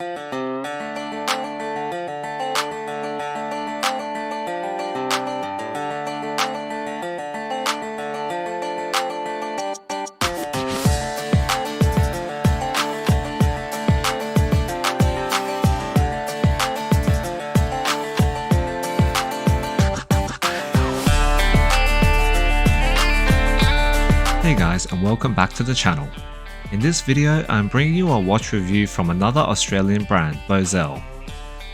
Hey guys, and welcome back to the channel. In this video, I'm bringing you a watch review from another Australian brand, Bausele.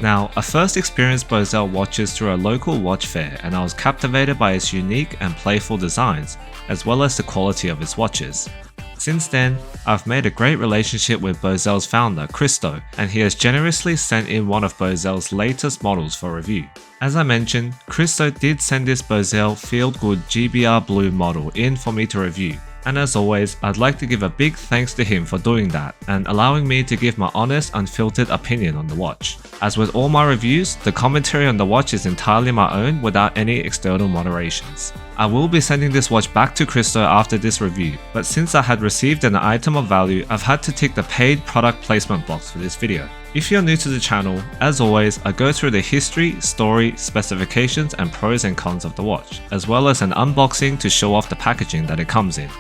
Now, I first experienced Bausele watches through a local watch fair, and I was captivated by its unique and playful designs, as well as the quality of its watches. Since then, I've made a great relationship with Bausele's founder, Christo, and he has generously sent in one of Bausele's latest models for review. As I mentioned, Christo did send this Bausele Feel Good GBR Blue model in for me to review, and as always, I'd like to give a big thanks to him for doing that and allowing me to give my honest, unfiltered opinion on the watch. As with all my reviews, the commentary on the watch is entirely my own without any external moderations. I will be sending this watch back to Christo after this review, but since I had received an item of value, I've had to tick the paid product placement box for this video. If you're new to the channel, as always, I go through the history, story, specifications and pros and cons of the watch, as well as an unboxing to show off the packaging that it comes in.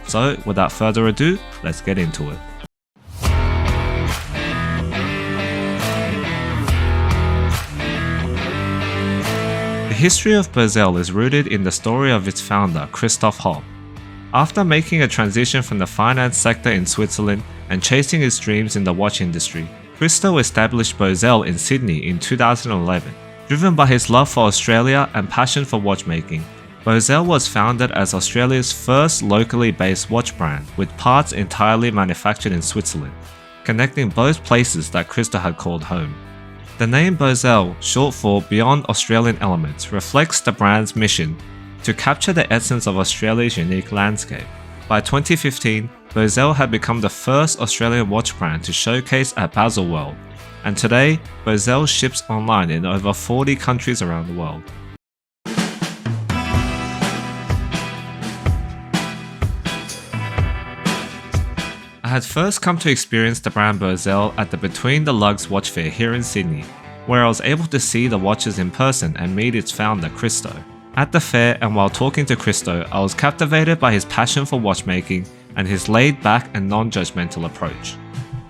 So without further ado, let's get into it. The history of Bausele is rooted in the story of its founder, Christoph Hopp. After making a transition from the finance sector in Switzerland and chasing his dreams in the watch industry, Christo established Bausele in Sydney in 2011. Driven by his love for Australia and passion for watchmaking, Bausele was founded as Australia's first locally based watch brand, with parts entirely manufactured in Switzerland, connecting both places that Christo had called home. The name Bausele, short for Beyond Australian Elements, reflects the brand's mission to capture the essence of Australia's unique landscape. By 2015, Bausele had become the first Australian watch brand to showcase at Bausele, and today, Bausele ships online in over 40 countries around the world. I had first come to experience the brand Bausele at the Between the Lugs watch fair here in Sydney, where I was able to see the watches in person and meet its founder, Christo. At the fair and while talking to Christo, I was captivated by his passion for watchmaking and his laid-back and non-judgmental approach.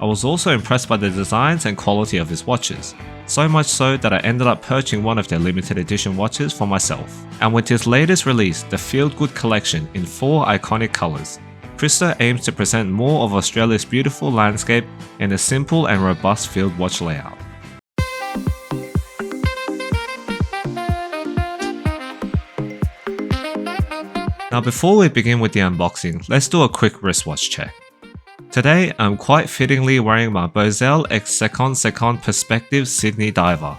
I was also impressed by the designs and quality of his watches, so much so that I ended up purchasing one of their limited edition watches for myself. And with his latest release, the Feel Good collection in 4 iconic colours, Christo aims to present more of Australia's beautiful landscape in a simple and robust field watch layout. Now before we begin with the unboxing, let's do a quick wristwatch check. Today, I'm quite fittingly wearing my Bausele X Second Perspective Sydney Diver.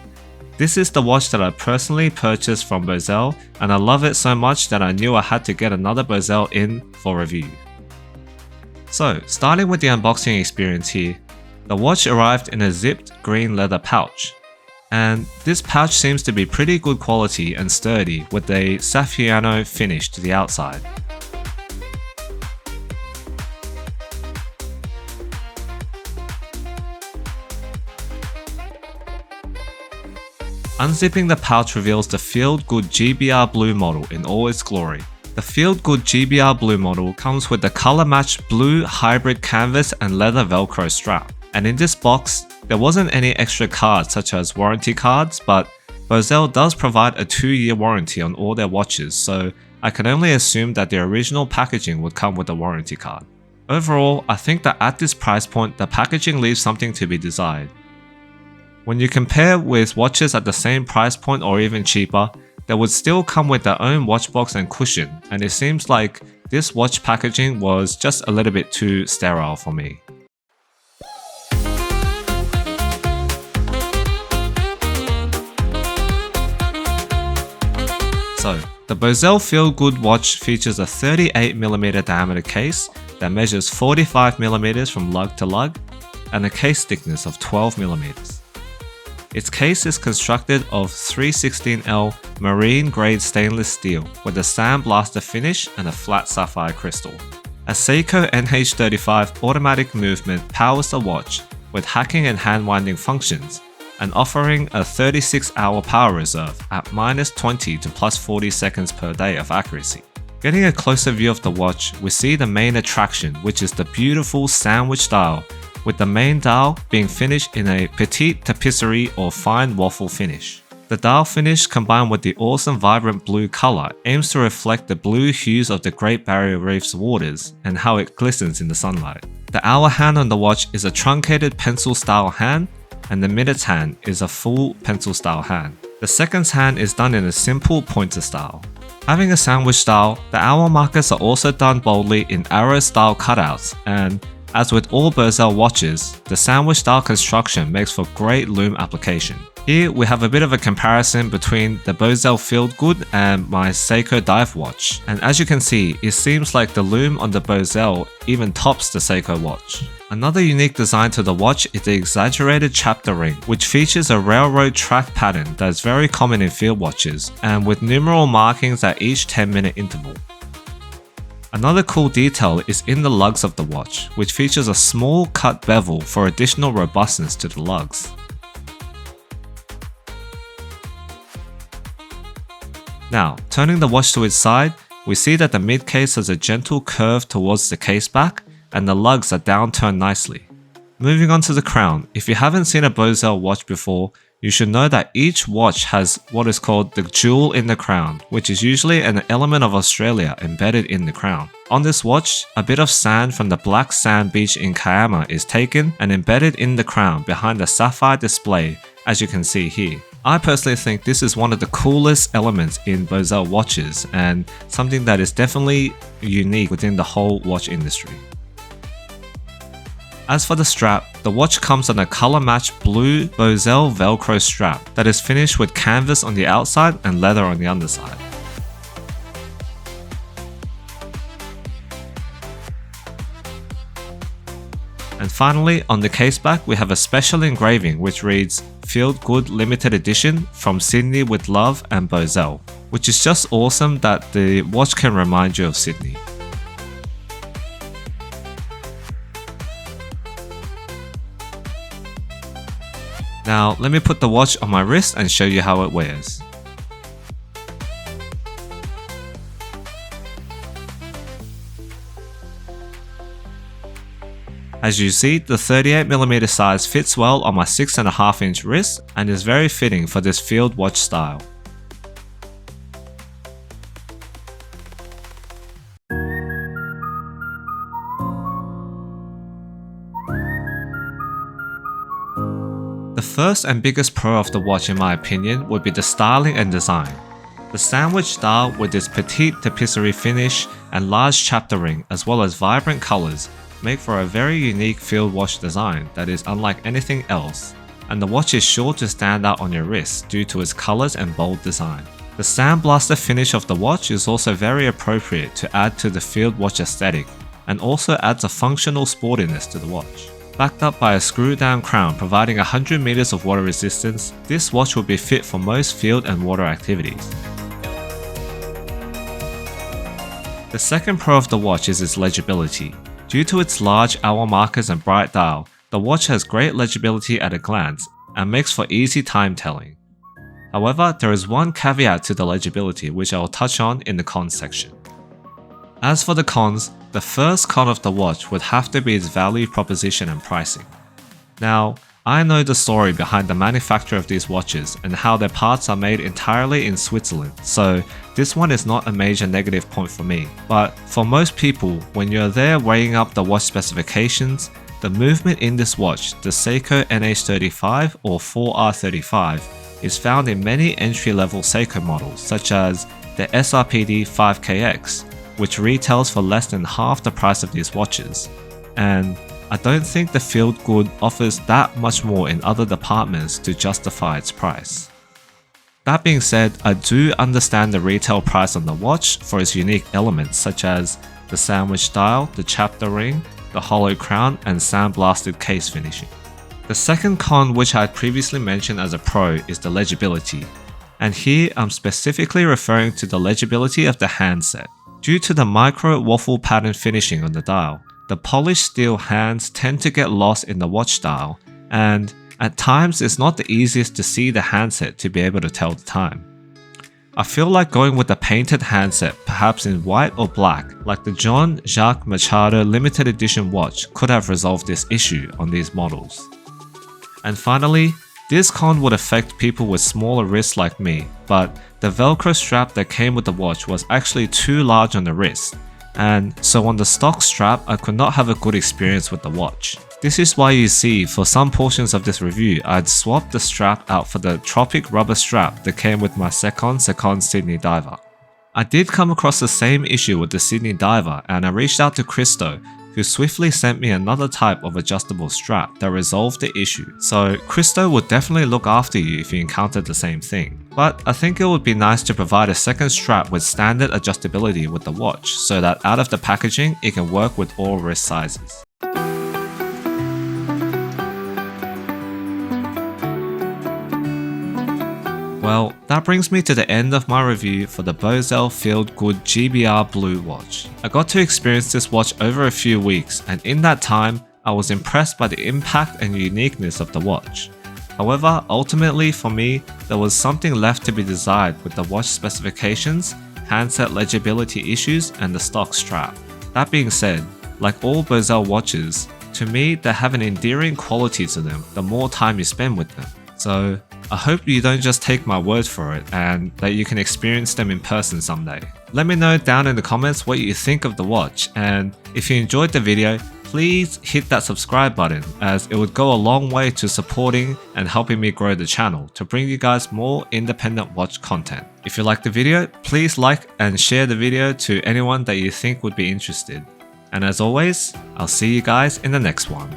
This is the watch that I personally purchased from Bausele, and I love it so much that I knew I had to get another Bausele in for review. So, starting with the unboxing experience here, the watch arrived in a zipped green leather pouch. And this pouch seems to be pretty good quality and sturdy with a Saffiano finish to the outside. Unzipping the pouch reveals the Feel Good GBR Blue model in all its glory. The Feel Good GBR Blue model comes with the color-matched blue hybrid canvas and leather velcro strap. And in this box, there wasn't any extra cards such as warranty cards, but Bausele does provide a 2-year warranty on all their watches, so I can only assume that the original packaging would come with a warranty card. Overall, I think that at this price point, the packaging leaves something to be desired. When you compare with watches at the same price point or even cheaper, they would still come with their own watch box and cushion, and it seems like this watch packaging was just a little bit too sterile for me. So, the Bausele Feel Good watch features a 38mm diameter case that measures 45mm from lug to lug and a case thickness of 12mm. Its case is constructed of 316L marine grade stainless steel with a sandblaster finish and a flat sapphire crystal. A Seiko NH35 automatic movement powers the watch, with hacking and hand winding functions, and offering a 36-hour power reserve at -20 to +40 seconds per day of accuracy. Getting a closer view of the watch, we see the main attraction, which is the beautiful sandwich dial, with the main dial being finished in a petite tapisserie or fine waffle finish. The dial finish, combined with the awesome vibrant blue color, aims to reflect the blue hues of the Great Barrier Reef's waters and how it glistens in the sunlight. The hour hand on the watch is a truncated pencil-style hand, and the minutes hand is a full pencil-style hand. The seconds hand is done in a simple pointer style. Having a sandwich style, the hour markers are also done boldly in arrow-style cutouts, and as with all Bausele watches, the sandwich style construction makes for great loom application. Here we have a bit of a comparison between the Bausele Feel Good and my Seiko dive watch, and as you can see, it seems like the loom on the Bausele even tops the Seiko watch. Another unique design to the watch is the exaggerated chapter ring, which features a railroad track pattern that is very common in field watches, and with numeral markings at each 10-minute interval. Another cool detail is in the lugs of the watch, which features a small cut bevel for additional robustness to the lugs. Now, turning the watch to its side, we see that the mid case has a gentle curve towards the case back, and the lugs are downturned nicely. Moving on to the crown, if you haven't seen a Bausele watch before, you should know that each watch has what is called the jewel in the crown, which is usually an element of Australia embedded in the crown. On this watch, a bit of sand from the black sand beach in Kiama is taken and embedded in the crown behind the sapphire display, as you can see here. I personally think this is one of the coolest elements in Bausele watches and something that is definitely unique within the whole watch industry. As for the strap, the watch comes on a color-matched blue Bausele Velcro strap that is finished with canvas on the outside and leather on the underside. And finally, on the case back, we have a special engraving which reads "Feel Good Limited Edition from Sydney with Love and Bausele," which is just awesome that the watch can remind you of Sydney. Now, let me put the watch on my wrist and show you how it wears. As you see, the 38mm size fits well on my 6.5-inch wrist and is very fitting for this field watch style. The first and biggest pro of the watch in my opinion would be the styling and design. The sandwich style with its petite tapisserie finish and large chapter ring as well as vibrant colors make for a very unique field watch design that is unlike anything else, and the watch is sure to stand out on your wrist due to its colors and bold design. The sandblaster finish of the watch is also very appropriate to add to the field watch aesthetic and also adds a functional sportiness to the watch. Backed up by a screw-down crown providing 100 meters of water resistance, this watch will be fit for most field and water activities. The second pro of the watch is its legibility. Due to its large hour markers and bright dial, the watch has great legibility at a glance and makes for easy time telling. However, there is one caveat to the legibility which I will touch on in the cons section. As for the cons, the first con of the watch would have to be its value proposition and pricing. Now, I know the story behind the manufacture of these watches and how their parts are made entirely in Switzerland, so this one is not a major negative point for me. But for most people, when you're there weighing up the watch specifications, the movement in this watch, the Seiko NH35 or 4R35, is found in many entry-level Seiko models such as the SRPD 5KX, which retails for less than half the price of these watches, and I don't think the Field Good offers that much more in other departments to justify its price. That being said, I do understand the retail price on the watch for its unique elements such as the sandwich style, the chapter ring, the hollow crown, and sandblasted case finishing. The second con which I had previously mentioned as a pro is the legibility, and here I'm specifically referring to the legibility of the handset. Due to the micro waffle pattern finishing on the dial, the polished steel hands tend to get lost in the watch dial, and at times it's not the easiest to see the handset to be able to tell the time. I feel like going with a painted handset, perhaps in white or black, like the John Jacques Machado limited edition watch, could have resolved this issue on these models. And finally, this con would affect people with smaller wrists like me, but the Velcro strap that came with the watch was actually too large on the wrist, and so on the stock strap I could not have a good experience with the watch. This is why you see for some portions of this review I'd swapped the strap out for the Tropic rubber strap that came with my second Sydney Diver. I did come across the same issue with the Sydney Diver, and I reached out to Christo, who swiftly sent me another type of adjustable strap that resolved the issue. So Christo would definitely look after you if you encountered the same thing. But I think it would be nice to provide a second strap with standard adjustability with the watch, so that out of the packaging it can work with all wrist sizes. Well, that brings me to the end of my review for the Bausele Feel Good GBR Blue watch. I got to experience this watch over a few weeks, and in that time, I was impressed by the impact and uniqueness of the watch. However, ultimately for me, there was something left to be desired with the watch specifications, handset legibility issues, and the stock strap. That being said, like all Bausele watches, to me they have an endearing quality to them the more time you spend with them. So I hope you don't just take my word for it and that you can experience them in person someday. Let me know down in the comments what you think of the watch, and if you enjoyed the video, please hit that subscribe button, as it would go a long way to supporting and helping me grow the channel to bring you guys more independent watch content. If you liked the video, please like and share the video to anyone that you think would be interested. And as always, I'll see you guys in the next one.